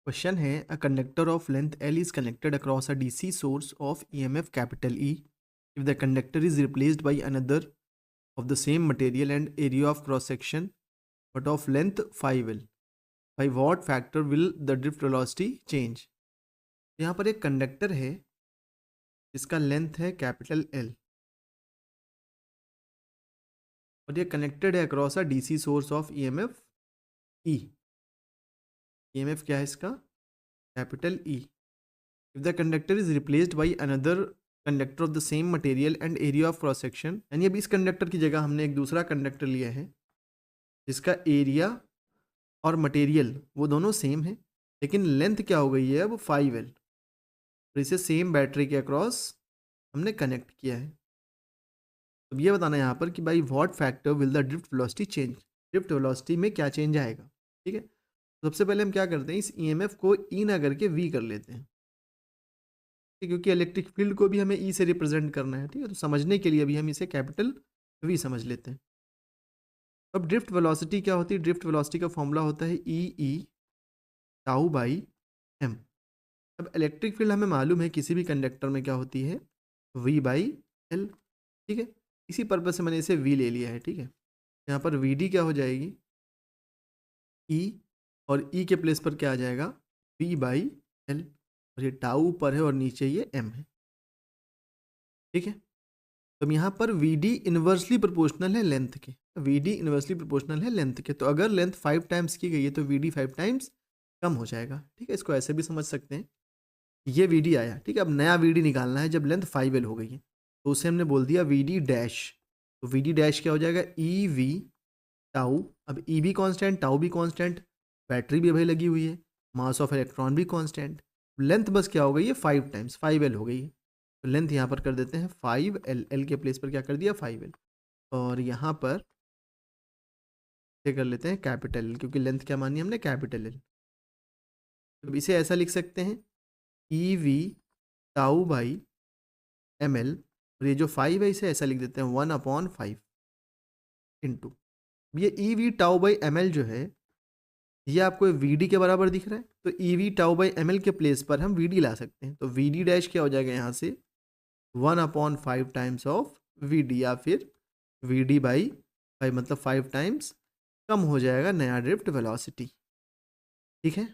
Question है a conductor of length L is connected across a DC source of EMF capital E. If the conductor is replaced by another of the same material and area of cross section but of length 5L, by what factor will the drift velocity change? यहाँ पर एक conductor है जिसका length है capital L और ये connected है across a DC source of EMF E. EMF क्या है इसका? Capital E. If the conductor is replaced by another conductor of the same material and area of cross section, यानी अब इस कंडक्टर की जगह हमने एक दूसरा कंडक्टर लिया है जिसका एरिया और मटेरियल वो दोनों सेम है, लेकिन लेंथ क्या हो गई है अब 5L और इसे सेम बैटरी के अक्रॉस हमने कनेक्ट किया है। अब ये बताना है यहाँ पर कि by what factor will the drift velocity change, drift velocity में क्या चेंज आएगा। ठीक है, सबसे पहले हम क्या करते हैं, इस EMF को ई ना करके V कर लेते हैं, क्योंकि इलेक्ट्रिक फील्ड को भी हमें ई से रिप्रेजेंट करना है। ठीक है, तो समझने के लिए भी हम इसे कैपिटल वी समझ लेते हैं। अब ड्रिफ्ट वेलोसिटी क्या होती है? ड्रिफ्ट वेलोसिटी का फॉर्मूला होता है ई टाउ बाई एम। अब इलेक्ट्रिक फील्ड हमें मालूम है किसी भी कंडक्टर में क्या होती है, वी बाई एल। ठीक है, इसी पर्पज से मैंने इसे वी ले लिया है। ठीक है, यहाँ पर वी डी क्या हो जाएगी, ई, और ई के प्लेस पर क्या आ जाएगा, वी बाई एल, और ये टाउ ऊपर है और नीचे ये एम है। ठीक है, तो यहाँ पर वी डी इन्वर्सली प्रोपोर्शनल है लेंथ के, वी डी इन्वर्सली प्रोपोर्शनल है लेंथ के, तो अगर लेंथ 5 टाइम्स की गई है तो वी डी 5 टाइम्स कम हो जाएगा। ठीक है, इसको ऐसे भी समझ सकते हैं, ये वी डी आया। ठीक है, अब नया वी डी निकालना है जब लेंथ 5L हो गई है, तो उसे हमने बोल दिया वी डी डैश। तो वी डी डैश क्या हो जाएगा, ई वी टाउ। अब ई भी कॉन्स्टेंट, टाउ भी कॉन्स्टेंट, बैटरी भी भाई लगी हुई है, मास ऑफ इलेक्ट्रॉन भी कॉन्स्टेंट, लेंथ बस क्या हो गई है 5 टाइम्स 5L हो गई है। तो लेंथ यहाँ पर कर देते हैं 5L, एल के प्लेस पर क्या कर दिया 5L, और यहाँ पर क्या कर लेते हैं कैपिटल L, क्योंकि लेंथ क्या मानी हमने कैपिटल L। तो इसे ऐसा लिख सकते हैं E V tau by M L, और ये जो 5 है इसे ऐसा लिख देते हैं 1/5 इंटू, ये E V tau by M L जो है ये आपको वी डी के बराबर दिख रहा है, तो E V tau by M L के प्लेस पर हम वी डी ला सकते हैं। तो वी डी डैश क्या हो जाएगा यहाँ से 1/5 टाइम्स ऑफ वी डी, या फिर वी डी बाई 5, मतलब 5 टाइम्स कम हो जाएगा नया ड्रिफ्ट वेलोसिटी। ठीक है,